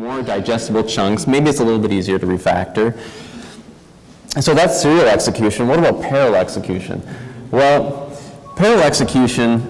more digestible chunks. Maybe it's a little bit easier to refactor. And so that's serial execution. What about parallel execution? Well, parallel execution,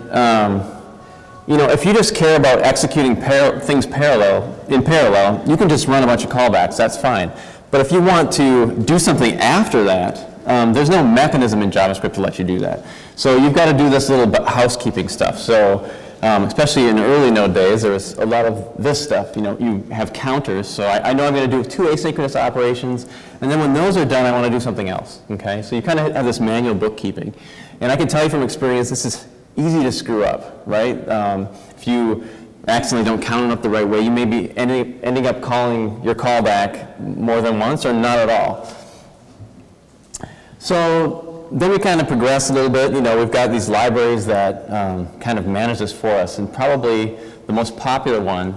you know, if you just care about executing things in parallel, you can just run a bunch of callbacks. That's fine. But if you want to do something after that, there's no mechanism in JavaScript to let you do that. So you've got to do this little housekeeping stuff. So especially in early node days, there was a lot of this stuff. You know, you have counters. So I know I'm going to do 2 asynchronous operations, and then when those are done, I want to do something else. Okay? So you kind of have this manual bookkeeping. And I can tell you from experience, this is easy to screw up, right? If you accidentally don't count it up the right way, you may be ending up calling your callback more than once or not at all. So then we kind of progress a little bit. You know, we've got these libraries that kind of manage this for us, and probably the most popular one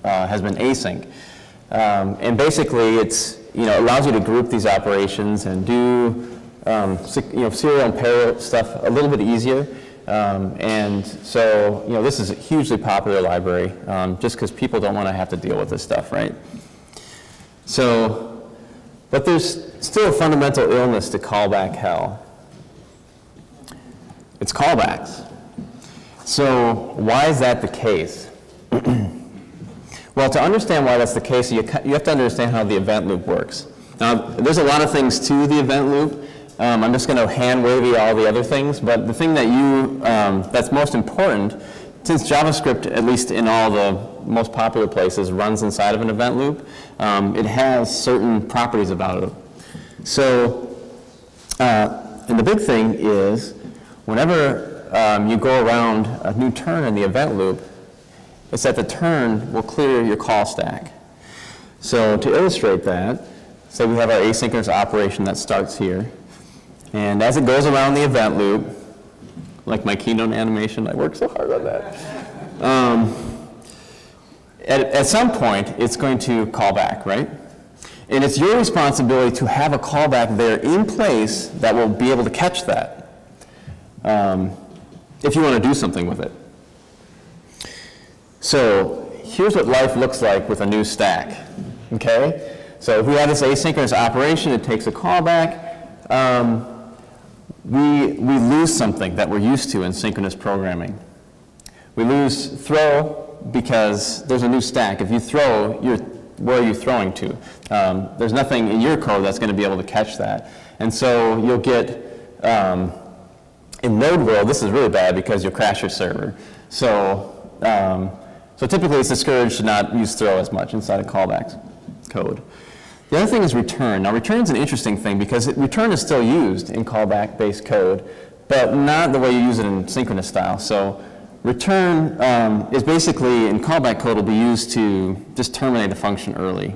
has been async. And basically, it's, you know, allows you to group these operations and do you know, serial and parallel stuff a little bit easier. And so, you know, this is a hugely popular library just because people don't want to have to deal with this stuff, right? So, but there's still a fundamental illness to callback hell. It's callbacks. So why is that the case? Well, to understand why that's the case, you have to understand how the event loop works. Now, there's a lot of things to the event loop. I'm just going to hand-wavy all the other things, but the thing that that's most important, since JavaScript, at least in all the most popular places, runs inside of an event loop, it has certain properties about it. So, and the big thing is, whenever you go around a new turn in the event loop, it's that the turn will clear your call stack. So to illustrate that, say we have our asynchronous operation that starts here. And as it goes around the event loop, like my keynote animation, I worked so hard on that. At some point, it's going to call back, right? And it's your responsibility to have a callback there in place that will be able to catch that if you want to do something with it. So here's what life looks like with a new stack, okay? So if we have this asynchronous operation, it takes a callback. We lose something that we're used to in synchronous programming. We lose throw because there's a new stack. If you throw, where are you throwing to? There's nothing in your code that's going to be able to catch that. And so you'll get, in node world, this is really bad because you'll crash your server. So, so typically it's discouraged to not use throw as much inside of callbacks code. The other thing is return. Now return is an interesting thing because return is still used in callback-based code, but not the way you use it in synchronous style. So return is basically, in callback code, will be used to just terminate a function early,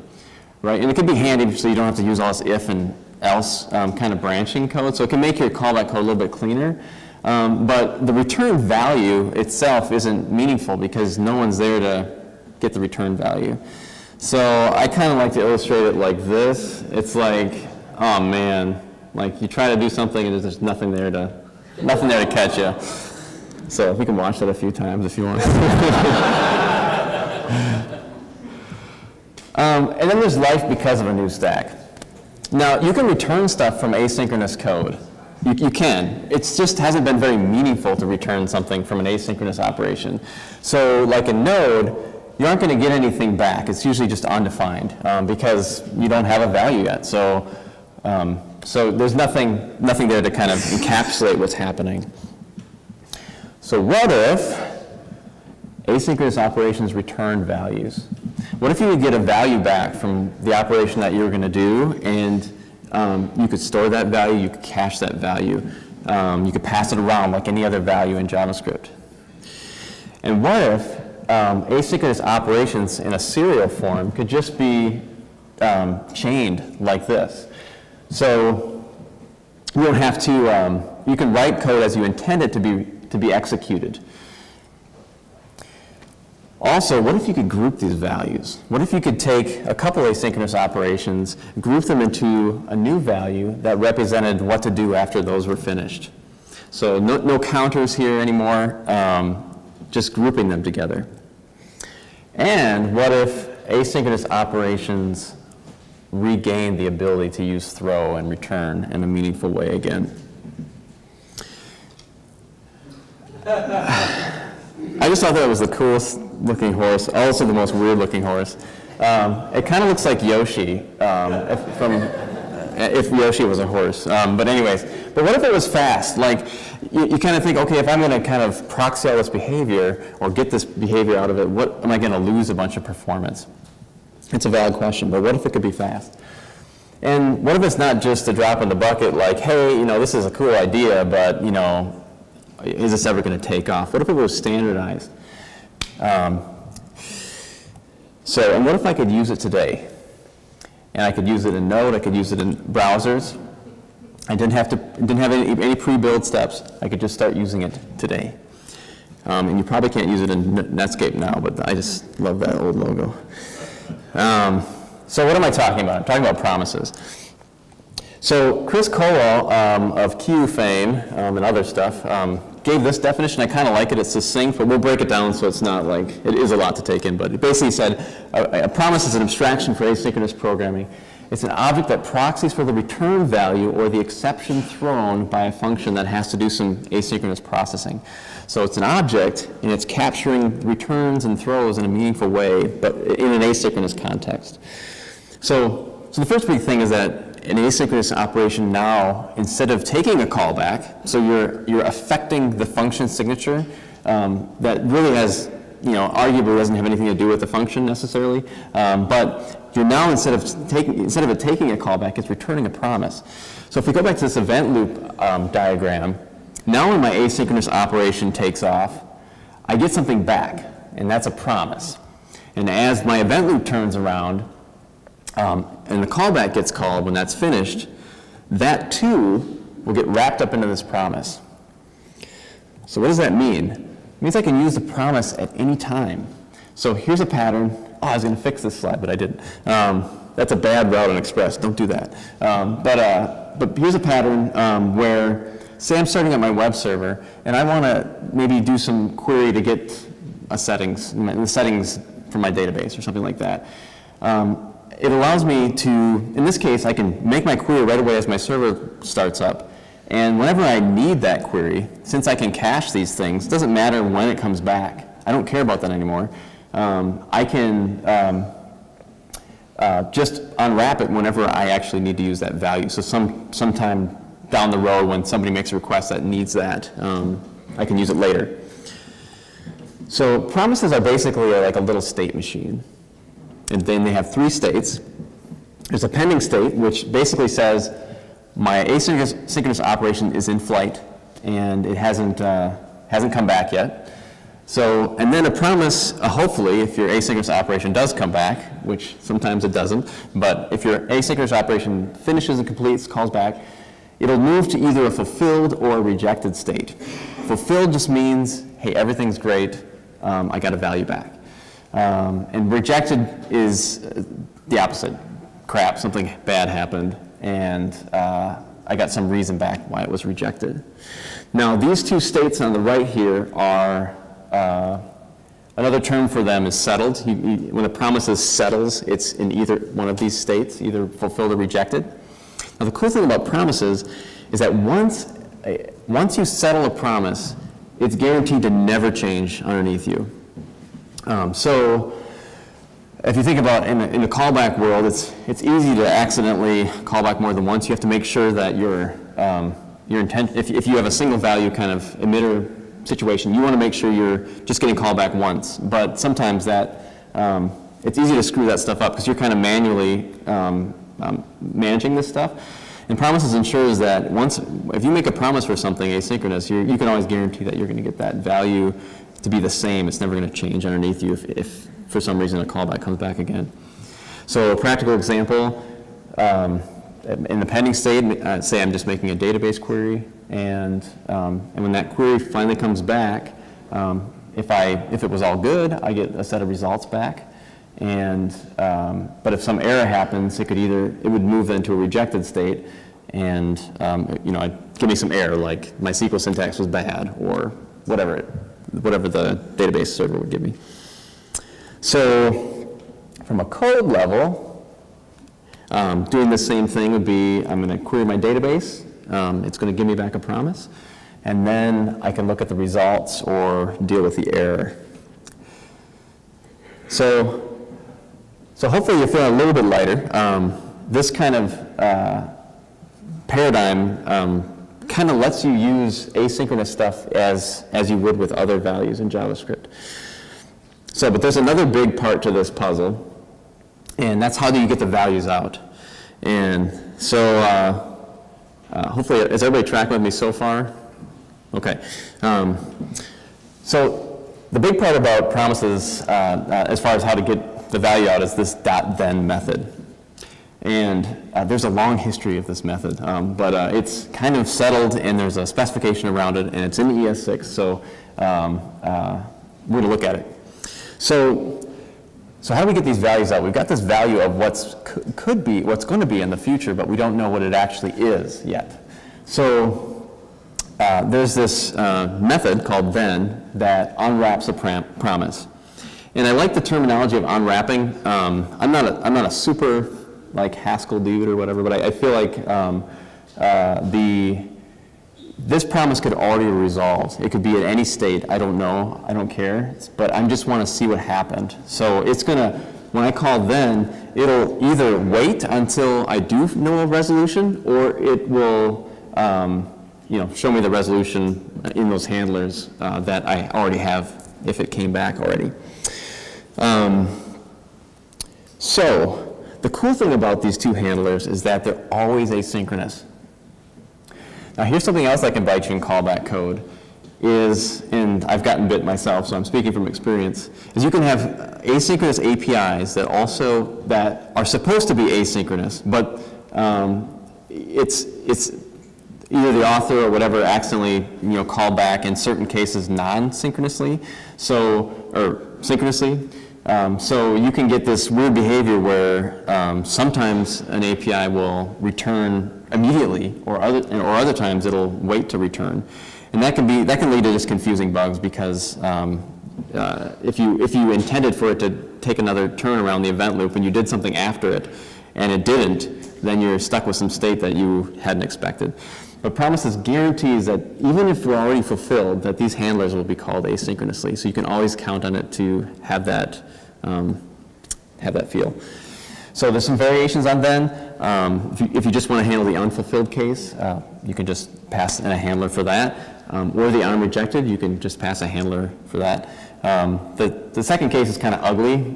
right? And it can be handy so you don't have to use all this if and else kind of branching code. So it can make your callback code a little bit cleaner. But the return value itself isn't meaningful because no one's there to get the return value. So I kind of like to illustrate it like this. It's like, oh man, like you try to do something and there's nothing there to catch you. So we can watch that a few times if you want. And then there's life because of a new stack. Now you can return stuff from asynchronous code. You can. It just hasn't been very meaningful to return something from an asynchronous operation. So like in Node, you aren't going to get anything back. It's usually just undefined because you don't have a value yet. So, so there's nothing there to kind of encapsulate what's happening. So what if asynchronous operations return values? What if you would get a value back from the operation that you were going to do, and you could store that value, you could cache that value, you could pass it around like any other value in JavaScript? And what if asynchronous operations in a serial form could just be chained like this? So you don't have to, you can write code as you intend it to be executed. Also, what if you could group these values? What if you could take a couple asynchronous operations, group them into a new value that represented what to do after those were finished? So no counters here anymore, just grouping them together. And what if asynchronous operations regain the ability to use throw and return in a meaningful way again. I just thought that was the coolest looking horse, also the most weird looking horse. It kind of looks like Yoshi, if Yoshi was a horse. But anyways, but what if it was fast? Like, you kind of think, okay, if I'm going to kind of proxy all this behavior or get this behavior out of it, what am I going to lose a bunch of performance? It's a valid question, but what if it could be fast? And what if it's not just a drop in the bucket like, hey, you know, this is a cool idea, but, you know, is this ever going to take off? What if it was standardized? And what if I could use it today? And I could use it in Node, I could use it in browsers. I didn't have any pre-build steps. I could just start using it today. And you probably can't use it in Netscape now, but I just love that old logo. So what am I talking about? I'm talking about promises. So Chris Colwell of Q fame and other stuff gave this definition. I kind of like it. It's succinct, but we'll break it down so it's not like, it is a lot to take in, but it basically said a promise is an abstraction for asynchronous programming. It's an object that proxies for the return value or the exception thrown by a function that has to do some asynchronous processing. So it's an object, and it's capturing returns and throws in a meaningful way, but in an asynchronous context. So the first big thing is that an asynchronous operation now, instead of taking a callback, so you're affecting the function signature that really has, you know, arguably doesn't have anything to do with the function necessarily, but you're now, instead of it taking a callback, it's returning a promise. So if we go back to this event loop diagram, now when my asynchronous operation takes off, I get something back, and that's a promise. And as my event loop turns around, and the callback gets called when that's finished, that too will get wrapped up into this promise. So what does that mean? It means I can use the promise at any time. So here's a pattern. Oh, I was going to fix this slide, but I didn't. That's a bad route on Express. Don't do that. But here's a pattern where, say I'm starting at my web server, and I want to maybe do some query to get the settings from my database or something like that. It allows me to, in this case, I can make my query right away as my server starts up. And whenever I need that query, since I can cache these things, it doesn't matter when it comes back. I don't care about that anymore. I can just unwrap it whenever I actually need to use that value. So sometime down the road when somebody makes a request that needs that, I can use it later. So promises are basically like a little state machine. And then they have three states. There's a pending state, which basically says my asynchronous operation is in flight, and it hasn't come back yet. So, and then a promise, hopefully, if your asynchronous operation does come back, which sometimes it doesn't, but if your asynchronous operation finishes and completes, calls back, it'll move to either a fulfilled or a rejected state. Fulfilled just means, hey, everything's great, I got a value back. And rejected is the opposite. Crap, something bad happened, and I got some reason back why it was rejected. Now, these two states on the right here are, another term for them is settled. When a promise settles, it's in either one of these states, either fulfilled or rejected. Now, the cool thing about promises is that once you settle a promise, it's guaranteed to never change underneath you. So if you think about in the callback world, it's easy to accidentally call back more than once. You have to make sure that your intent, if you have a single value kind of emitter situation, you want to make sure you're just getting callback once. But sometimes that it's easy to screw that stuff up because you're kind of manually managing this stuff. And promises ensures that if you make a promise for something asynchronous, you can always guarantee that you're going to get that value to be the same. It's never going to change underneath you if for some reason a callback comes back again. So a practical example, in the pending state, say I'm just making a database query, and when that query finally comes back, if it was all good, I get a set of results back. And but if some error happens, it would move into a rejected state, and give me some error like my SQL syntax was bad or whatever the database server would give me. So From a code level, doing the same thing would be, I'm going to query my database. It's going to give me back a promise. And then I can look at the results or deal with the error. So hopefully you're feeling a little bit lighter. This kind of paradigm kind of lets you use asynchronous stuff as you would with other values in JavaScript. So, but there's another big part to this puzzle, and that's how do you get the values out. And so hopefully, is everybody tracking with me so far? Okay. So the big part about promises as far as how to get the value out is this .then method. And there's a long history of this method, but it's kind of settled, and there's a specification around it, and it's in ES6, so we're going to look at it. So how do we get these values out? We've got this value of what's going to be in the future, but we don't know what it actually is yet. So there's this method called then that unwraps a promise. And I like the terminology of unwrapping. I'm not a super like Haskell dude or whatever, but I feel like this promise could already resolve. It could be at any state. I don't know. I don't care. But I just want to see what happened. So it's going to, when I call then, it'll either wait until I do know a resolution, or it will show me the resolution in those handlers that I already have if it came back already. So the cool thing about these two handlers is that they're always asynchronous. Now here's something else I can bite you in callback code is, and I've gotten bit myself, so I'm speaking from experience, is you can have asynchronous APIs that are supposed to be asynchronous, but it's either the author or whatever accidentally call back in certain cases non-synchronously, or synchronously. So you can get this weird behavior where sometimes an API will return immediately, or other times it'll wait to return, and that can lead to just confusing bugs because if you intended for it to take another turn around the event loop and you did something after it and it didn't, then you're stuck with some state that you hadn't expected. But promises guarantees that even if we're already fulfilled, that these handlers will be called asynchronously. So you can always count on it to have that feel. So there's some variations on then. If you just want to handle the unfulfilled case, you can just pass in a handler for that. Or the unrejected, you can just pass a handler for that. The second case is kind of ugly,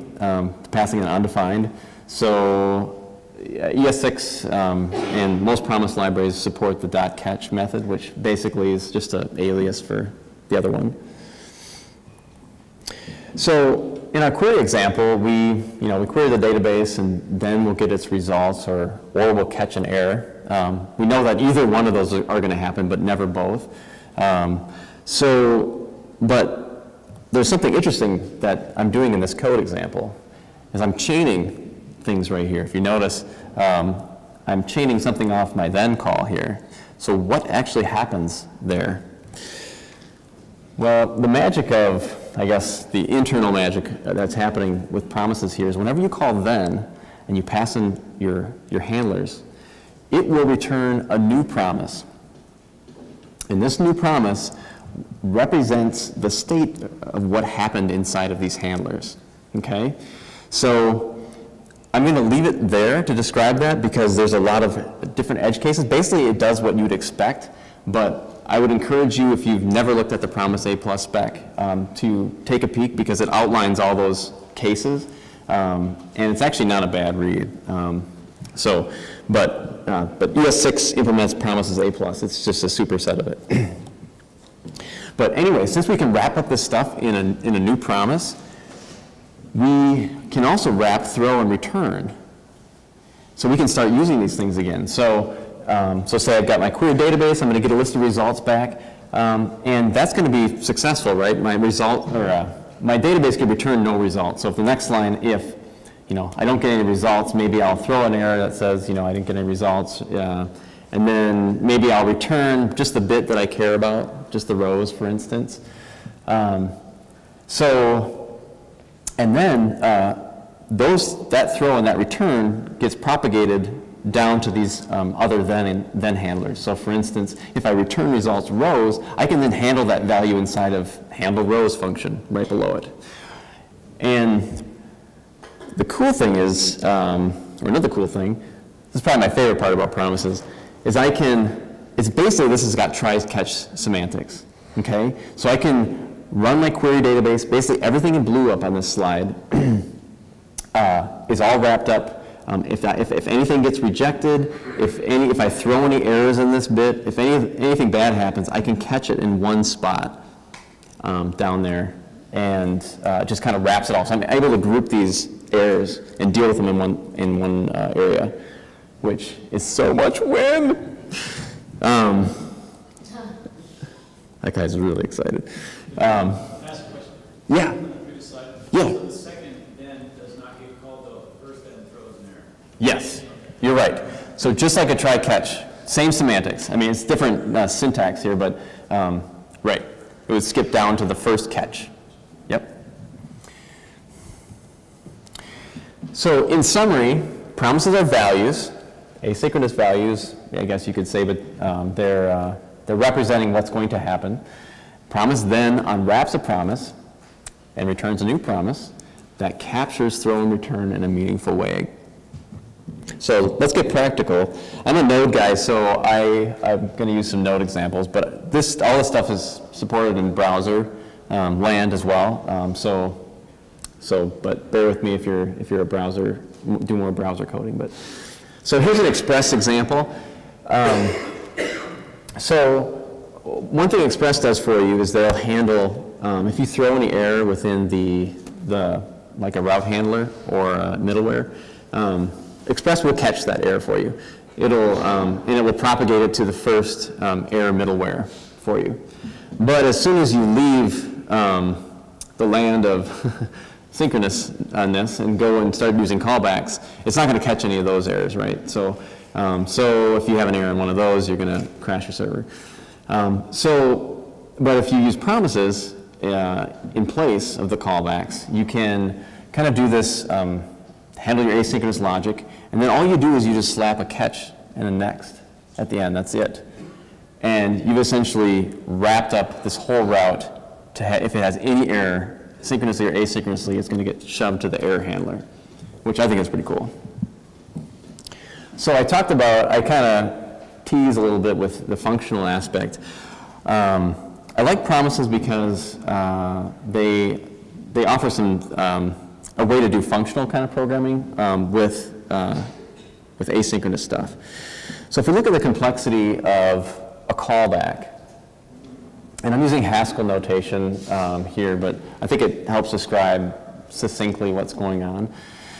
passing an undefined. So ES6 and most promise libraries support the .catch method, which basically is just an alias for the other one. So in our query example, we query the database and then we'll get its results, or we'll catch an error. We know that either one of those are going to happen, but never both. But there's something interesting that I'm doing in this code example, is I'm chaining things right here. If you notice, I'm chaining something off my then call here. So what actually happens there? Well, the magic of, I guess, the internal magic that's happening with promises here is whenever you call then and you pass in your handlers, it will return a new promise. And this new promise represents the state of what happened inside of these handlers, okay? So I'm going to leave it there to describe that because there's a lot of different edge cases. Basically, it does what you'd expect, but I would encourage you, if you've never looked at the Promise A+ spec, to take a peek because it outlines all those cases, and it's actually not a bad read. But ES6 implements Promises A+. It's just a superset of it. But anyway, since we can wrap up this stuff in a new promise, we can also wrap, throw, and return. So we can start using these things again. So say I've got my query database, I'm going to get a list of results back, and that's going to be successful, right? My result, or my database could return no results. So if the next line, if I don't get any results, maybe I'll throw an error that says, I didn't get any results, and then maybe I'll return just the bit that I care about, just the rows, for instance. And then that throw and that return gets propagated down to these other then handlers. So for instance, if I return results rows, I can then handle that value inside of handle rows function right below it. And the cool thing is, or another cool thing, this is probably my favorite part about promises, is it's basically, this has got try-catch semantics, okay? So I can run my query database, basically everything in blue up on this slide is all wrapped up. If anything gets rejected, if I throw any errors in this bit, if anything bad happens, I can catch it in one spot down there, and just kind of wraps it all. So I'm able to group these errors and deal with them in one area, which is so much win. That guy's really excited. Ask a question. Yeah. Yeah. So the second then does not get called though, the first then throws an error. Yes, you're right. So just like a try-catch, same semantics. I mean, it's different syntax here, but right. It would skip down to the first catch. Yep. So in summary, promises are values, asynchronous values, I guess you could say, but they're representing what's going to happen. Promise then unwraps a promise and returns a new promise that captures throw and return in a meaningful way. So let's get practical. I'm a Node guy, so I'm going to use some Node examples, but all this stuff is supported in browser land as well. But bear with me if you're a browser, do more browser coding. But so here's an Express example. So one thing Express does for you is they'll handle if you throw any error within like a route handler or a middleware. Express will catch that error for you. And it will propagate it to the first error middleware for you. But as soon as you leave the land of synchronousness and go and start using callbacks, it's not going to catch any of those errors, right? So if you have an error in one of those, you're going to crash your server. But if you use promises in place of the callbacks, you can kind of do this, handle your asynchronous logic, and then all you do is you just slap a catch and a next at the end. That's it. And you've essentially wrapped up this whole route to if it has any error, synchronously or asynchronously, it's going to get shoved to the error handler, which I think is pretty cool. So I kind of tease a little bit with the functional aspect. I like promises because they offer a way to do functional kind of programming with asynchronous stuff. So if we look at the complexity of a callback, and I'm using Haskell notation here, but I think it helps describe succinctly what's going on.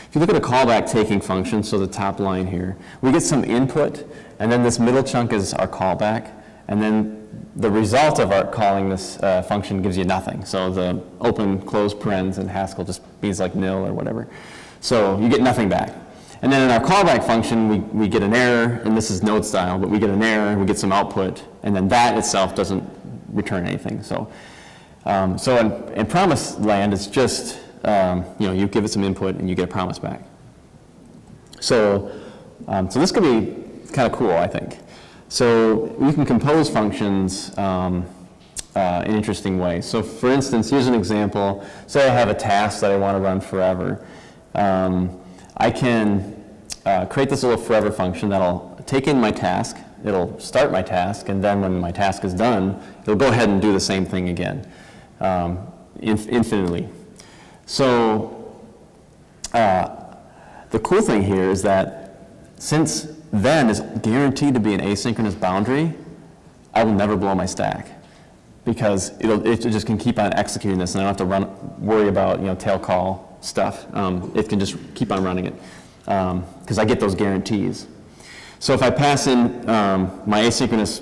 If you look at a callback taking function, so the top line here, we get some input, and then this middle chunk is our callback, and then the result of our calling this function gives you nothing. So the open, close parens in Haskell just means like nil or whatever. So you get nothing back. And then in our callback function, we get an error, and this is Node style, but we get an error, we get some output, and then that itself doesn't return anything. So in promise land, it's just, you give it some input and you get a promise back. So this could be kind of cool, I think. So we can compose functions in interesting ways. So for instance, here's an example. Say I have a task that I want to run forever. I can create this little forever function that'll take in my task, it'll start my task, and then when my task is done, it'll go ahead and do the same thing again, infinitely. So the cool thing here is that since then is guaranteed to be an asynchronous boundary, I will never blow my stack, because it just can keep on executing this, and I don't have to worry about tail call stuff. It can just keep on running it because I get those guarantees. So if I pass in my asynchronous,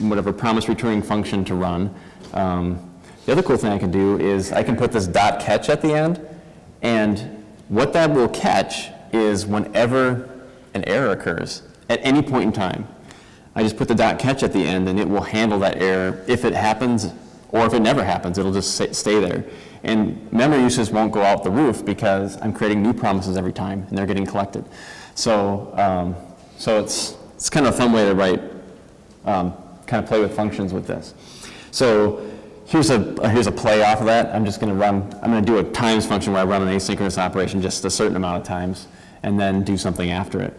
whatever promise returning function to run, the other cool thing I can do is I can put this dot catch at the end, and what that will catch is whenever an error occurs at any point in time. I just put the dot catch at the end, and it will handle that error if it happens Or if it never happens, it'll just stay there. And memory usage won't go out the roof because I'm creating new promises every time, and they're getting collected. So, so it's kind of a fun way to write, kind of play with functions with this. So here's a play off of that. I'm just going to run, I'm going to do a times function where I run an asynchronous operation just a certain amount of times, and then do something after it.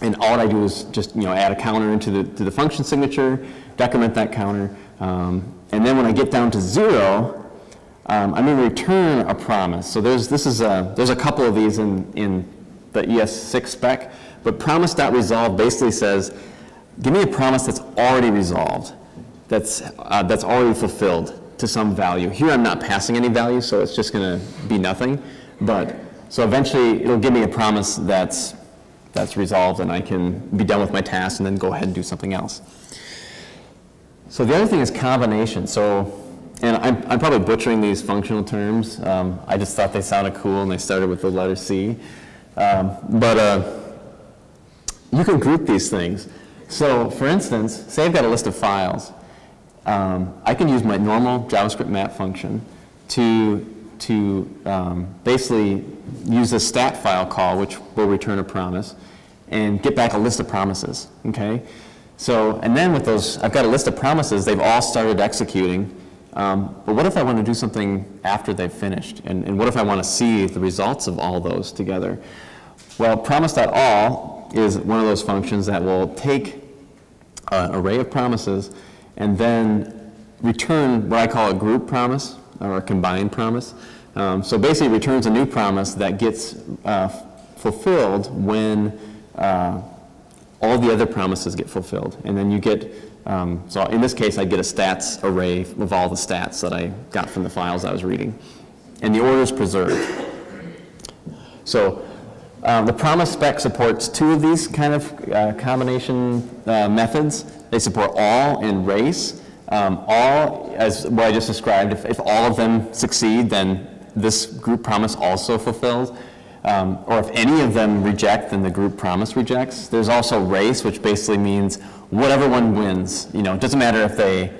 And all I do is just add a counter into the function signature, decrement that counter, and then when I get down to 0, I'm going to return a promise. So there's a couple of these in the ES6 spec, but promise.resolve basically says, give me a promise that's already resolved, that's already fulfilled to some value. Here I'm not passing any value, so it's just going to be nothing. But so eventually it'll give me a promise that's resolved, and I can be done with my task and then go ahead and do something else. So the other thing is combination. So, and I'm probably butchering these functional terms. I just thought they sounded cool, and they started with the letter C. But you can group these things. So for instance, say I've got a list of files. I can use my normal JavaScript map function to basically use a stat file call, which will return a promise, and get back a list of promises, okay? So, and then with those, I've got a list of promises, they've all started executing, but what if I want to do something after they've finished? And what if I want to see the results of all those together? Well, promise.all is one of those functions that will take an array of promises and then return what I call a group promise or a combined promise. So basically it returns a new promise that gets fulfilled when all the other promises get fulfilled. And then you get, so in this case, I'd get a stats array of all the stats that I got from the files I was reading. And the order is preserved. So the promise spec supports 2 of these kind of combination methods. They support all and race. All, as what I just described, if all of them succeed, then this group promise also fulfills. Or if any of them reject, then the group promise rejects. There's also race, which basically means whatever one wins. It doesn't matter if they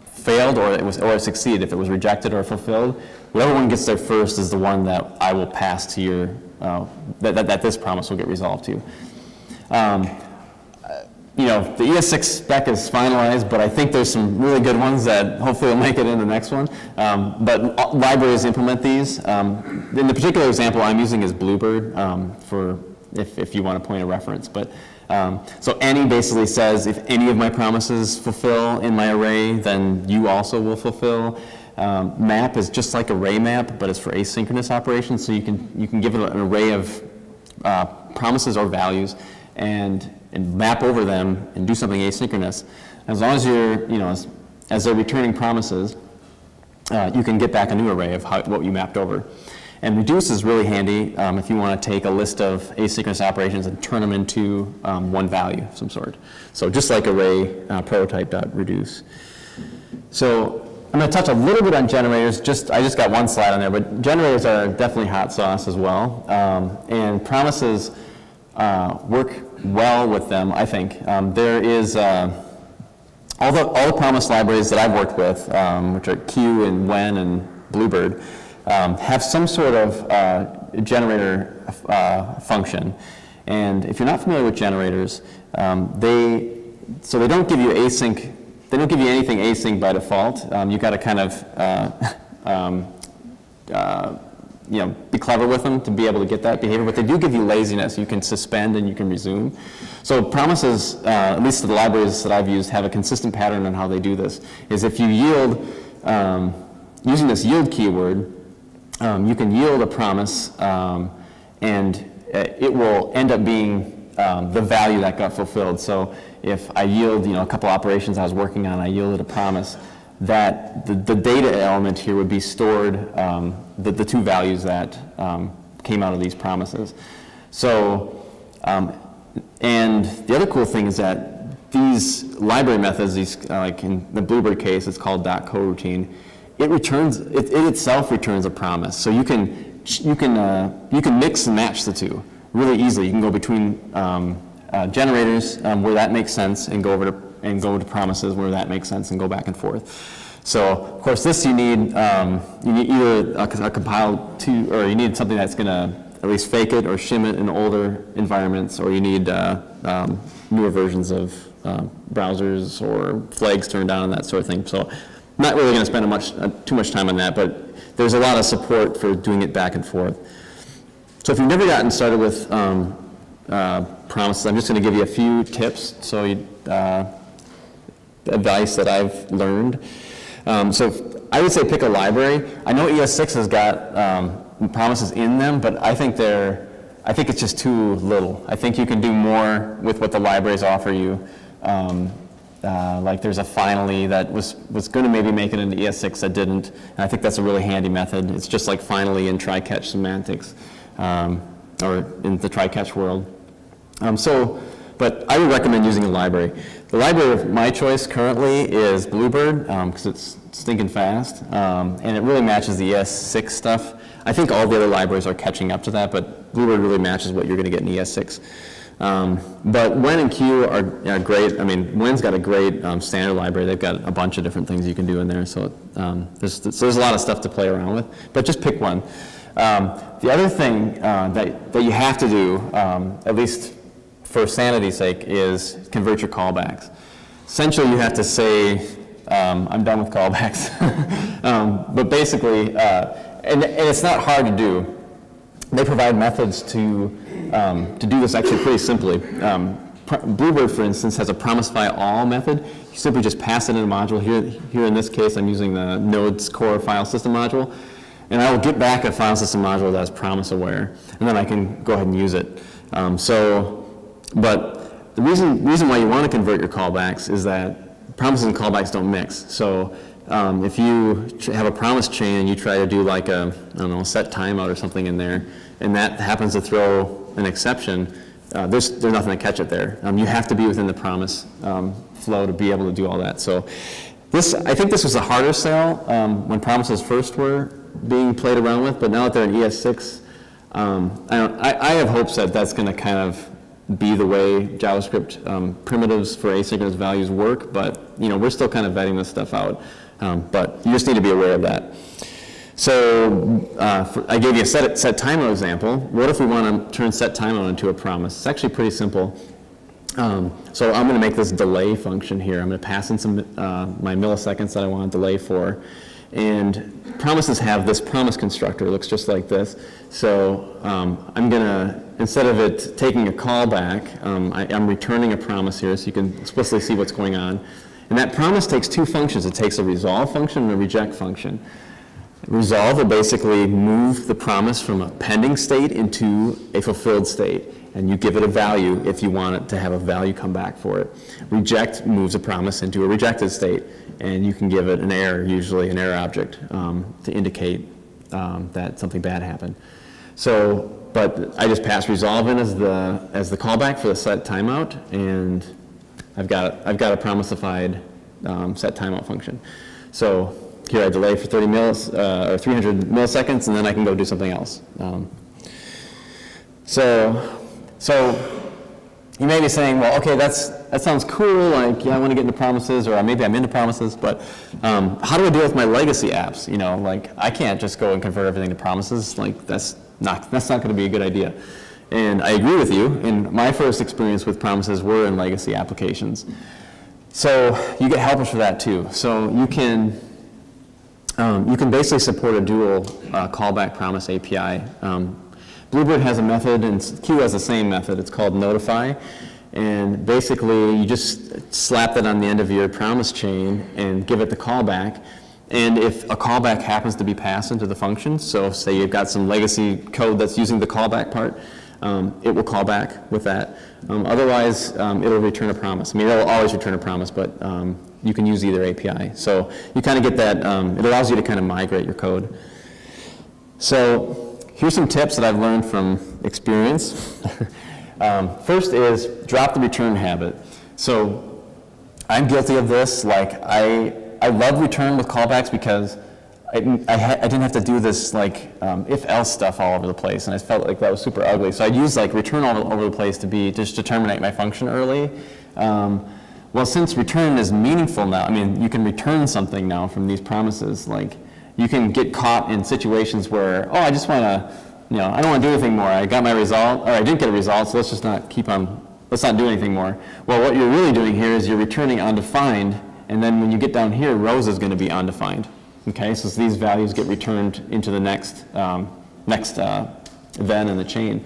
failed or succeeded, if it was rejected or fulfilled. Whatever one gets there first is the one that I will pass to your, that this promise will get resolved to. The ES6 spec is finalized, but I think there's some really good ones that hopefully will make it in the next one. But libraries implement these. In the particular example I'm using is Bluebird for if you want to point a reference. But so any basically says if any of my promises fulfill in my array, then you also will fulfill. Map is just like array map, but it's for asynchronous operations. So you can give it an array of promises or values and map over them and do something asynchronous. As long as you're, as they're returning promises, you can get back a new array of what you mapped over. And reduce is really handy if you want to take a list of asynchronous operations and turn them into one value of some sort. So just like array prototype.reduce. So I'm going to touch a little bit on generators. I just got one slide on there, but generators are definitely hot sauce as well. And promises work well with them, I think. There is all the promise libraries that I've worked with, which are Q and When and Bluebird, have some sort of generator function. And if you're not familiar with generators, they don't give you async. They don't give you anything async by default. You've got to kind of be clever with them to be able to get that behavior, but they do give you laziness. You can suspend and you can resume. So promises, at least the libraries that I've used, have a consistent pattern on how they do this. Is if you yield, using this yield keyword, you can yield a promise and it will end up being the value that got fulfilled. So if I yield a couple operations I was working on, I yielded a promise, that the data element here would be stored, the 2 values that came out of these promises. So, and the other cool thing is that these library methods, like in the Bluebird case, it's called .coroutine. It itself returns a promise. So you can mix and match the 2 really easily. You can go between generators where that makes sense and go over to and go to promises where that makes sense and go back and forth. So of course this you need either a compile to, or you need something that's going to at least fake it or shim it in older environments, or you need newer versions of browsers or flags turned on and that sort of thing. So I'm not really going to spend too much time on that, but there's a lot of support for doing it back and forth. So if you've never gotten started with promises, I'm just going to give you a few tips, so advice that I've learned. So I would say pick a library. I know ES6 has got promises in them, but I think it's just too little. I think you can do more with what the libraries offer you. Like there's a finally that was going to maybe make it into ES6 that didn't, and I think that's a really handy method. It's just like finally in try-catch semantics, or in the try-catch world. But I would recommend using a library. The library of my choice currently is Bluebird, because it's stinking fast, and it really matches the ES6 stuff. I think all the other libraries are catching up to that, but Bluebird really matches what you're going to get in ES6. But Wen and Q are great. I mean, Wen's got a great standard library. They've got a bunch of different things you can do in there, so there's a lot of stuff to play around with, but just pick one. The other thing that you have to do, at least for sanity's sake, is convert your callbacks. Essentially, you have to say, I'm done with callbacks. But basically, and it's not hard to do. They provide methods to do this actually pretty simply. Bluebird, for instance, has a promise by all method. You simply just pass it in a module. Here in this case, I'm using the Node's core file system module. And I will get back a file system module that is promise aware, and then I can go ahead and use it. But the reason why you want to convert your callbacks is that promises and callbacks don't mix. So if you have a promise chain and you try to do like a, I don't know, set timeout or something in there, and that happens to throw an exception, there's nothing to catch it there. You have to be within the promise flow to be able to do all that. So I think this was a harder sale when promises first were being played around with, but now that they're in ES6, I have hopes that that's going to kind of be the way JavaScript primitives for asynchronous values work, but we're still kind of vetting this stuff out. But you just need to be aware of that. So I gave you a set timeout example. What if we want to turn set timeout into a promise? It's actually pretty simple. So I'm going to make this delay function here. I'm going to pass in some my milliseconds that I want to delay for. And promises have this promise constructor. It looks just like this. So I'm going to, instead of it taking a callback, I'm returning a promise here so you can explicitly see what's going on. And that promise takes two functions. It takes a resolve function and a reject function. Resolve will basically move the promise from a pending state into a fulfilled state. And you give it a value if you want it to have a value come back for it. Reject moves a promise into a rejected state, and you can give it an error, usually an error object, to indicate that something bad happened. So, but I just pass resolve in as the callback for the set timeout, and I've got a promisified set timeout function. So here I delay for 30 or 300 milliseconds, and then I can go do something else. So you may be saying, well, okay, that sounds cool, like, yeah, I want to get into promises, or maybe I'm into promises, but how do I deal with my legacy apps? Like, I can't just go and convert everything to promises. Like, that's not going to be a good idea. And I agree with you, and my first experience with promises were in legacy applications. So you get helpers for that too. So you can basically support a dual callback promise API. Bluebird has a method, and Q has the same method. It's called notify. And basically, you just slap that on the end of your promise chain and give it the callback. And if a callback happens to be passed into the function, so say you've got some legacy code that's using the callback part, it will call back with that. Otherwise, it'll return a promise. I mean, it'll always return a promise, but you can use either API. So you kind of get that, it allows you to kind of migrate your code. So here's some tips that I've learned from experience. First is drop the return habit. So I'm guilty of this. Like I love return with callbacks because I didn't have to do this like if-else stuff all over the place, and I felt like that was super ugly. So I'd use like return all over the place to terminate my function early. Well, since return is meaningful now, I mean, you can return something now from these promises. Like, you can get caught in situations where, oh, I just want to, I don't want to do anything more. I got my result, or I didn't get a result, so let's just not let's not do anything more. Well, what you're really doing here is you're returning undefined, and then when you get down here, rows is going to be undefined. Okay, so these values get returned into the next then in the chain.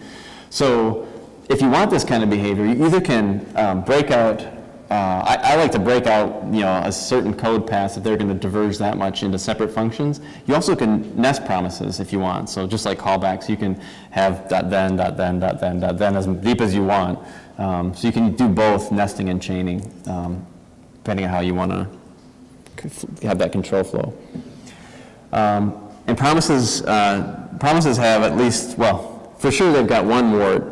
So if you want this kind of behavior, you either can break out, I like to break out a certain code path if they're going to diverge that much into separate functions. You also can nest promises if you want. So just like callbacks, you can have .then as deep as you want. So you can do both nesting and chaining, depending on how you want to have that control flow. And promises have at least, well, for sure they've got one wart,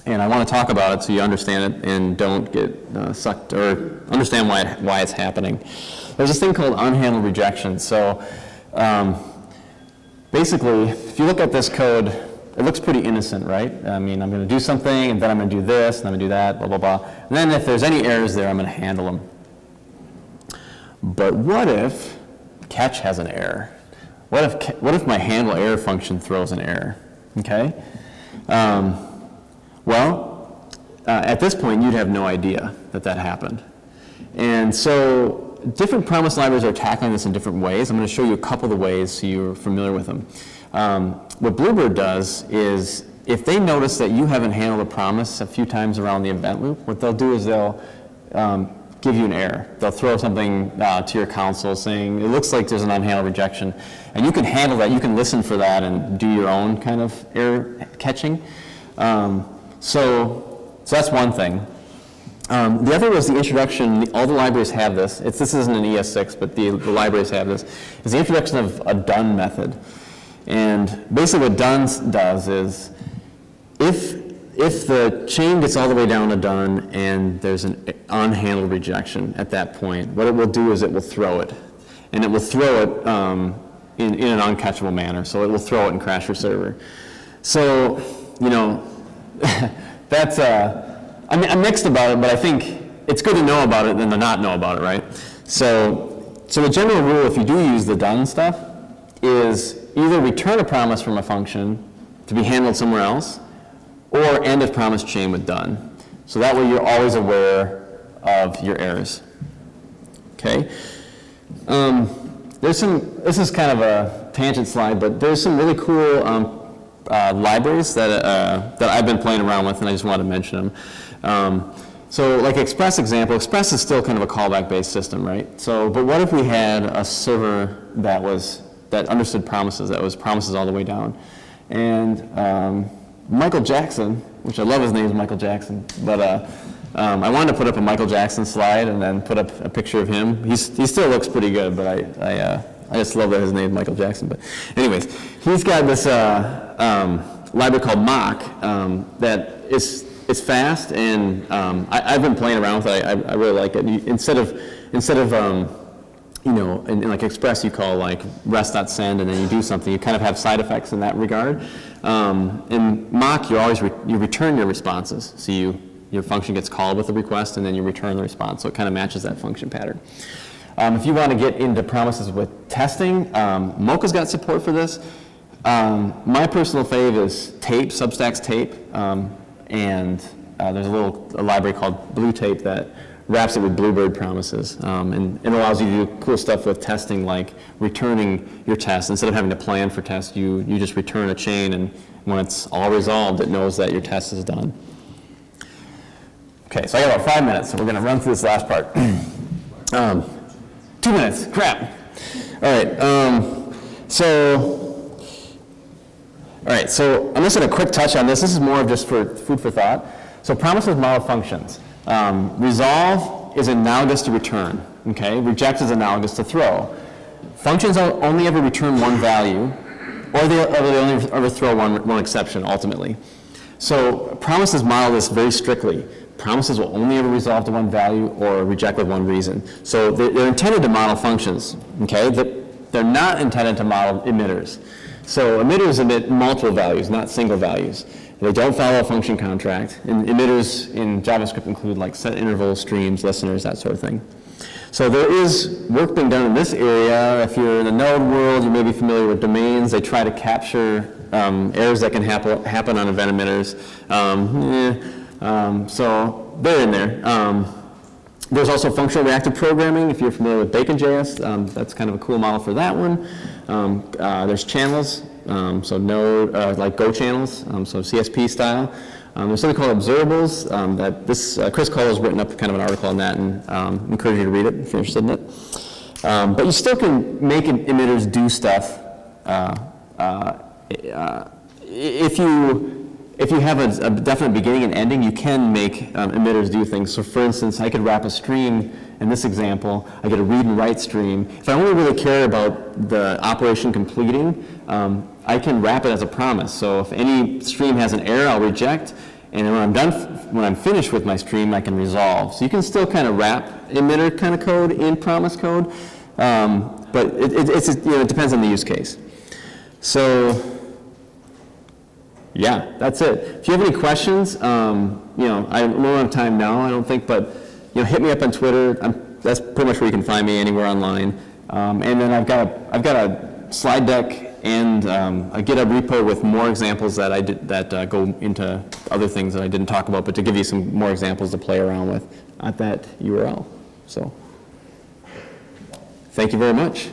and I want to talk about it so you understand it and don't get sucked, or understand why it's happening. There's this thing called unhandled rejection. So basically, if you look at this code, it looks pretty innocent, right? I mean, I'm going to do something, and then I'm going to do this, and I'm going to do that, blah, blah, blah. And then if there's any errors there, I'm going to handle them. But what if catch has an error? What if my handle error function throws an error? Okay. At this point, you'd have no idea that happened. And so different promise libraries are tackling this in different ways. I'm going to show you a couple of the ways so you're familiar with them. What Bluebird does is, if they notice that you haven't handled a promise a few times around the event loop, what they'll do is they'll give you an error. They'll throw something to your console saying, it looks like there's an unhandled rejection. And you can handle that. You can listen for that and do your own kind of error catching. So that's one thing. The other was the introduction. All the libraries have this. This isn't an ES6, but the libraries have this. Is the introduction of a done method. And basically what done does is, if the chain gets all the way down to done and there's an unhandled rejection at that point, what it will do is it will throw it. And it will throw it in an uncatchable manner. So it will throw it and crash your server. So, that's, I'm mixed about it, but I think it's good to know about it than to not know about it, right? So the general rule, if you do use the done stuff, is either return a promise from a function to be handled somewhere else, or end of promise chain with done. So that way you're always aware of your errors. Okay? This is kind of a tangent slide, but there's some really cool libraries that I've been playing around with, and I just wanted to mention them. So like Express example, Express is still kind of a callback-based system, right? So, but what if we had a server that understood promises, that was promises all the way down? And Michael Jackson, which I love his name is Michael Jackson, but I wanted to put up a Michael Jackson slide and then put up a picture of him. He still looks pretty good, but I just love that his name is Michael Jackson. But anyways, he's got this library called Mock that it's fast, and I've been playing around with it. I really like it. Instead of in like Express, you call like rest.send, and then you do something. You kind of have side effects in that regard. In Mock, you return your responses. So your function gets called with a request, and then you return the response. So it kind of matches that function pattern. If you want to get into promises with testing, Mocha's got support for this. My personal fave is Tape, Substack's Tape, and there's a library called Blue Tape that wraps it with Bluebird promises, and it allows you to do cool stuff with testing, like returning your test. Instead of having to plan for tests, you just return a chain, and when it's all resolved, it knows that your test is done. Okay, so I got about 5 minutes, so we're going to run through this last part. 2 minutes, crap. All right, so I'm just going to quick touch on this. This is more of just for food for thought. So promises model functions. Resolve is analogous to return, okay? Reject is analogous to throw. Functions only ever return one value, or they only ever throw one exception, ultimately. So promises model this very strictly. Promises will only ever resolve to one value or reject with one reason. So they're intended to model functions, okay? They're not intended to model emitters. So emitters emit multiple values, not single values. They don't follow a function contract. And emitters in JavaScript include like set intervals, streams, listeners, that sort of thing. So there is work being done in this area. If you're in the Node world, you may be familiar with domains. They try to capture errors that can happen on event emitters. So they're in there. There's also functional reactive programming. If you're familiar with Bacon.js, that's kind of a cool model for that one. There's channels, so Node, like Go channels, so CSP style. There's something called observables that this Chris Cole has written up kind of an article on that, and encourage you to read it if you're interested in it. But you still can make emitters do stuff if you have a definite beginning and ending. You can make emitters do things. So for instance, I could wrap a stream in this example. I get a read and write stream. If I only really care about the operation completing, I can wrap it as a promise. So if any stream has an error, I'll reject. And then when I'm finished with my stream, I can resolve. So you can still kind of wrap emitter kind of code in promise code, but it depends on the use case. So yeah, that's it. If you have any questions, I don't have time now, I don't think, but hit me up on Twitter. That's pretty much where you can find me, anywhere online. And then I've got a slide deck and a GitHub repo with more examples that I did that go into other things that I didn't talk about, but to give you some more examples to play around with at that URL. So, thank you very much.